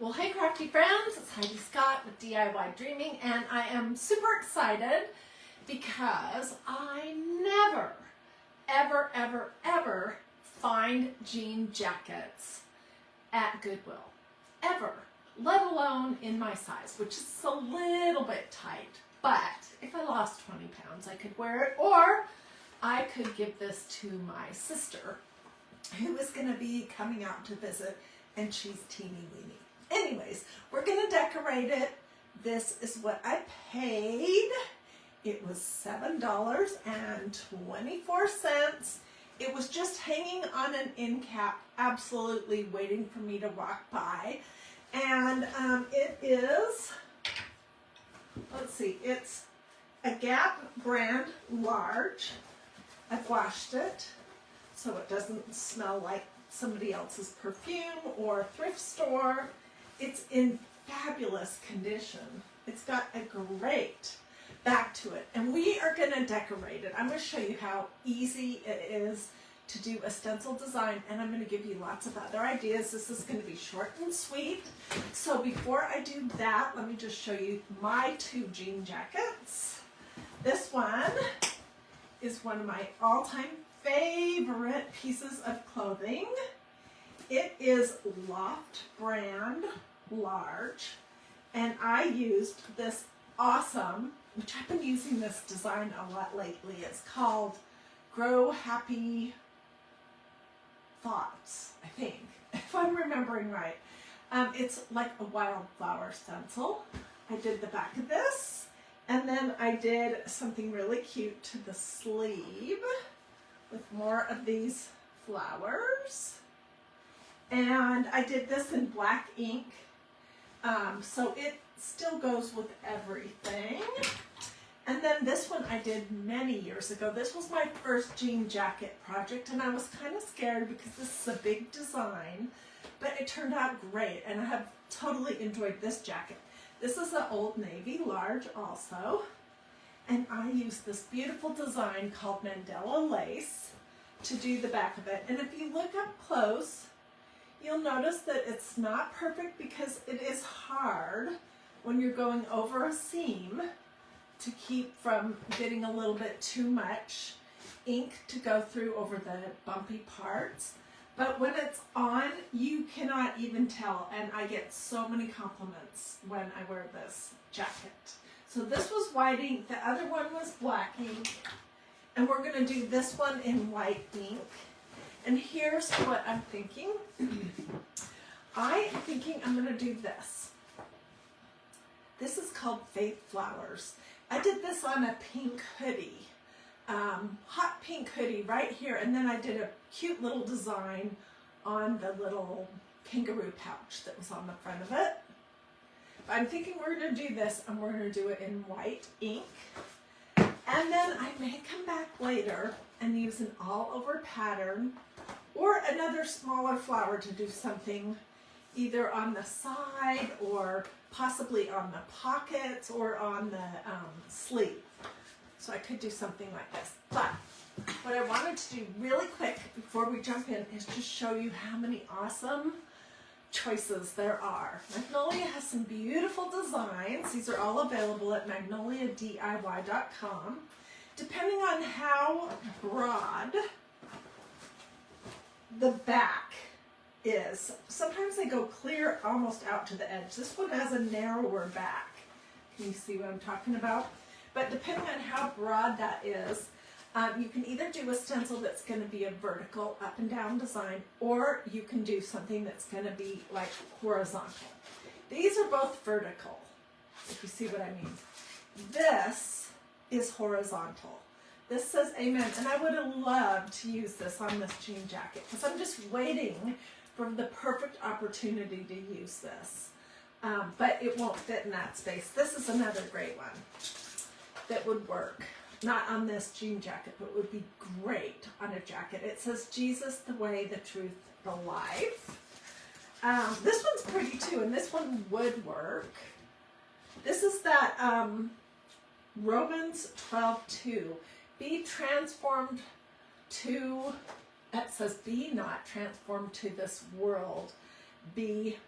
Well, hey crafty friends, it's Heidi Scott with DIY Dreaming, and I am super excited because I never, ever find jean jackets at Goodwill, ever, let alone in my size, which is a little bit tight. But if I lost 20 pounds, I could wear it, or I could give this to my sister, who is going to be coming out to visit, and she's teeny weeny. Anyways, we're going to decorate it. This is what I paid. It was $7.24. It was just hanging on an end cap, absolutely waiting for me to walk by. And it is, let's see, it's a Gap brand large. I've washed it so it doesn't smell like somebody else's perfume or thrift store. It's in fabulous condition. It's got a great back to it, and we are going to decorate it. I'm going to show you how easy it is to do a stencil design, and I'm going to give you lots of other ideas. This is going to be short and sweet. So before I do that, let me just show you my two jean jackets. This one is one of my all-time favorite pieces of clothing. It is Loft brand large, and I used this awesome, which I've been using this design a lot lately. It's called Grow Happy Thoughts, I think, if I'm remembering right. It's like a wildflower stencil. I did the back of this, and then I did something really cute to the sleeve with more of these flowers. And I did this in black ink, so it still goes with everything. And then this one I did many years ago. This was my first jean jacket project, and I was kind of scared because this is a big design, but it turned out great, and I have totally enjoyed this jacket. This is an Old Navy large also, and I used this beautiful design called Mandela lace to do the back of it. And if you look up close, you'll notice that it's not perfect because it is hard when you're going over a seam to keep from getting a little bit too much ink to go through over the bumpy parts. But when it's on, you cannot even tell, and I get so many compliments when I wear this jacket. So this was white ink, the other one was black ink, and we're going to do this one in white ink. And here's what I'm thinking. I am thinking I'm going to do this. This is called Faith Flowers. I did this on a pink hoodie, hot pink hoodie right here, and then I did a cute little design on the little kangaroo pouch that was on the front of it. But I'm thinking we're going to do this, and we're going to do it in white ink. And then I may come back later and use an all-over pattern or another smaller flower to do something either on the side or possibly on the pockets or on the sleeve. So I could do something like this. But what I wanted to do really quick before we jump in is just show you how many awesome choices there are. Magnolia has some beautiful designs. These are all available at magnoliadiy.com. Depending on how broad the back is, sometimes they go clear almost out to the edge. This one has a narrower back. Can you see what I'm talking about? But depending on how broad that is, you can either do a stencil that's going to be a vertical up and down design, or you can do something that's going to be like horizontal. These are both vertical, if you see what I mean. This is horizontal. This says amen, and I would have loved to use this on this jean jacket because I'm just waiting for the perfect opportunity to use this. But it won't fit in that space. This is another great one that would work. Not on this jean jacket, but would be great on a jacket. It says, Jesus, the way, the truth, the life. This one's pretty too, and this one would work. This is that Romans 12:2. Be transformed to, it says, be not transformed to this world. Be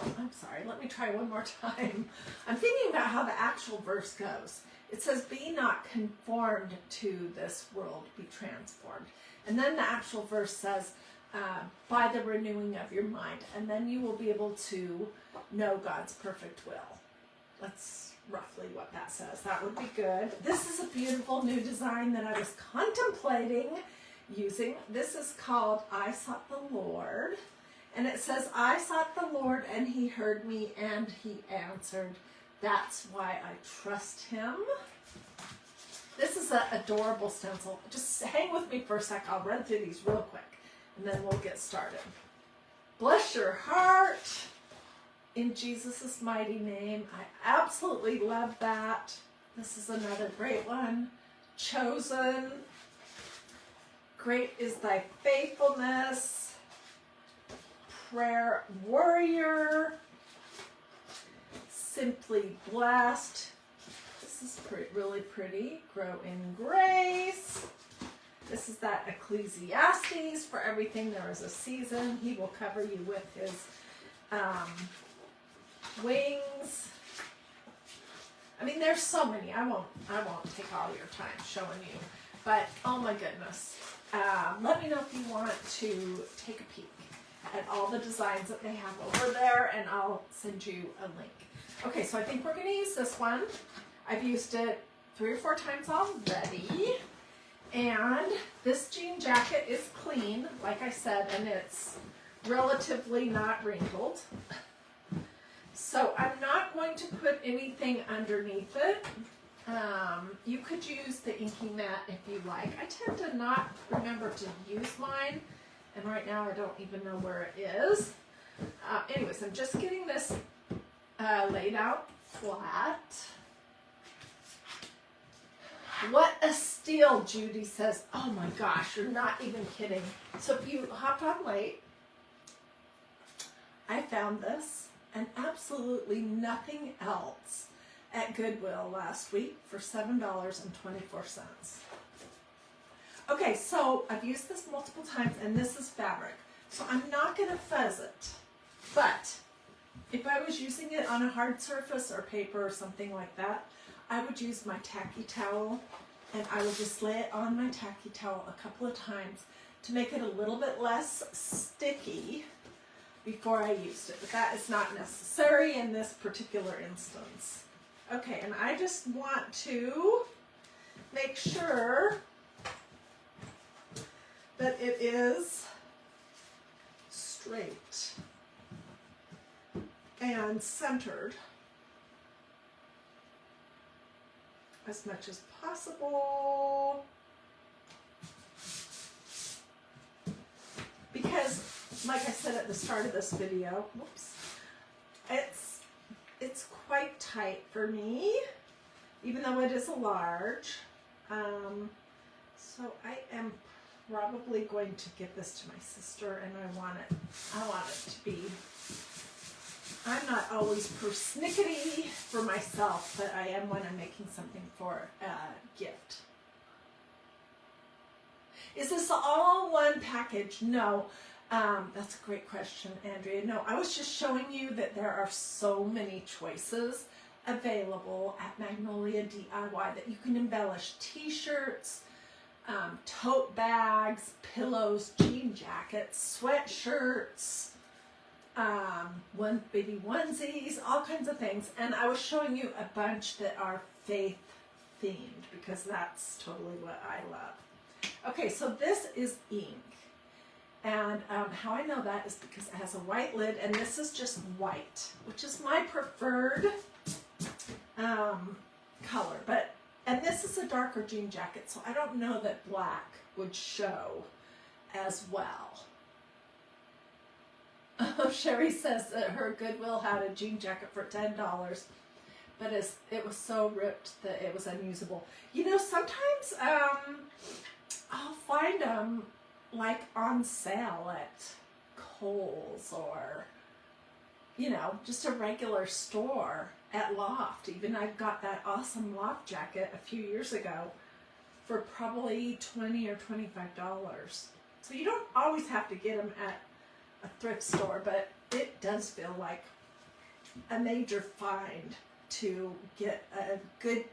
I'm sorry, let me try one more time. I'm thinking about how the actual verse goes. It says, be not conformed to this world, be transformed. And then the actual verse says, by the renewing of your mind. And then you will be able to know God's perfect will. That's roughly what that says. That would be good. This is a beautiful new design that I was contemplating using. This is called I Sought the Lord. And it says, I sought the Lord and he heard me and he answered. That's why I trust him. This is an adorable stencil. Just hang with me for a sec. I'll run through these real quick and then we'll get started. Bless your heart in Jesus' mighty name. I absolutely love that. This is another great one. Chosen. Great is thy faithfulness. Prayer warrior. Simply blessed. This is really pretty. Grow in grace. This is that Ecclesiastes. For everything there is a season. He will cover you with his wings. I mean, there's so many. I won't take all your time showing you. But oh my goodness. Let me know if you want to take a peek at all the designs that they have over there, and I'll send you a link. Okay, so I think we're going to use this one. I've used it 3 or 4 times already. And this jean jacket is clean, like I said, and it's relatively not wrinkled. So I'm not going to put anything underneath it. You could use the inking mat if you like. I tend to not remember to use mine, and right now I don't even know where it is. Anyways, I'm just getting this laid out flat. What a steal, Judy says. Oh my gosh, you're not even kidding. So if you hopped on late, I found this and absolutely nothing else at Goodwill last week for $7.24. Okay, so I've used this multiple times and this is fabric. So I'm not going to fuzz it, but if I was using it on a hard surface or paper or something like that, I would use my tacky towel and I would just lay it on my tacky towel a couple of times to make it a little bit less sticky before I used it. But that is not necessary in this particular instance. Okay, and I just want to make sure that it is straight and centered as much as possible, because like I said at the start of this video, whoops, it's quite tight for me, even though it is a large. So I am probably going to give this to my sister, and I want it to be, I'm not always persnickety for myself, but I am when I'm making something for a gift. Is this all one package? No. That's a great question, Andrea. No, I was just showing you that there are so many choices available at Magnolia DIY that you can embellish t-shirts, tote bags, pillows, jean jackets, sweatshirts, one baby onesies, all kinds of things. And I was showing you a bunch that are faith themed because that's totally what I love. Okay, so this is ink. And how I know that is because it has a white lid, and this is just white, which is my preferred color. And this is a darker jean jacket, so I don't know that black would show as well. Oh, Sherry says that her Goodwill had a jean jacket for $10, but it was so ripped that it was unusable. You know, sometimes I'll find them like on sale at Kohl's or, you know, just a regular store at Loft. Even I got that awesome Loft jacket a few years ago for probably $20 or $25. So you don't always have to get them at a thrift store, but it does feel like a major find to get a good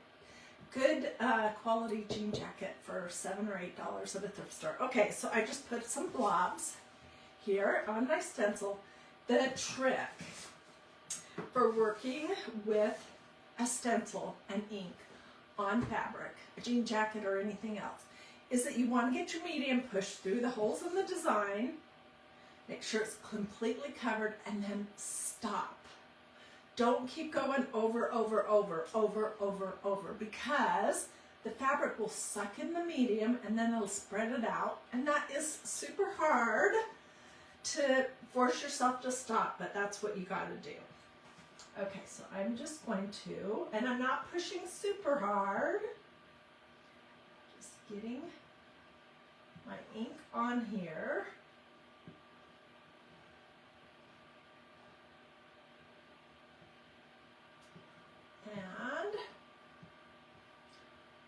quality jean jacket for $7 or $8 at a thrift store. Okay, so I just put some blobs here on my stencil. The trick for working with a stencil and ink on fabric, a jean jacket or anything else, is that you want to get your medium pushed through the holes in the design, make sure it's completely covered, and then stop. Don't keep going over, because the fabric will suck in the medium and then it'll spread it out, and that is super hard to force yourself to stop, but that's what you got to do. Okay, so I'm just going to, and I'm not pushing super hard, just getting my ink on here. And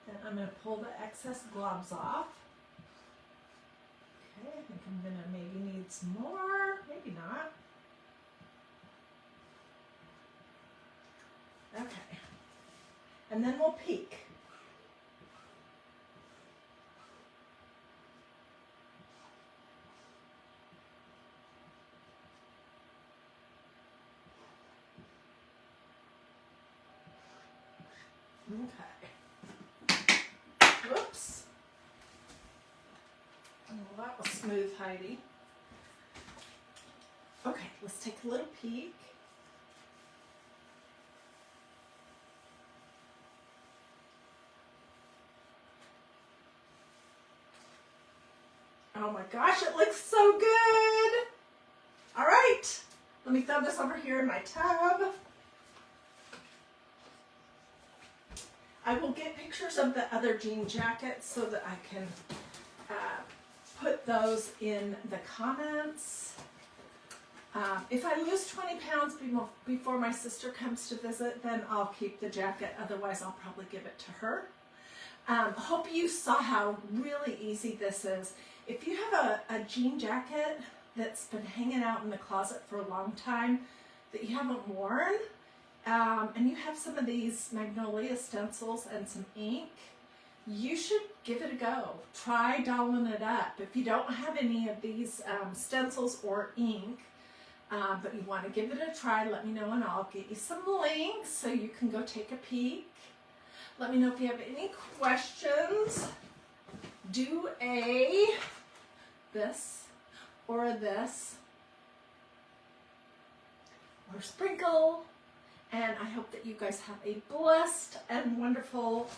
then I'm going to pull the excess globs off. Okay, I think I'm going to maybe need some more, maybe not. Okay, and then we'll peek. Okay. Whoops. Oh, that was smooth, Heidi. Okay, let's take a little peek. Oh my gosh, it looks so good. All right, let me throw this over here in my tub. I will get pictures of the other jean jackets so that I can put those in the comments. If I lose 20 pounds before my sister comes to visit, then I'll keep the jacket. Otherwise, I'll probably give it to her. Hope you saw how really easy this is. If you have a jean jacket that's been hanging out in the closet for a long time that you haven't worn, and you have some of these Magnolia stencils and some ink, you should give it a go. Try dolling it up. If you don't have any of these stencils or ink, but you want to give it a try, let me know and I'll get you some links so you can go take a peek. Let me know if you have any questions. Do this or this or sprinkle, and I hope that you guys have a blessed and wonderful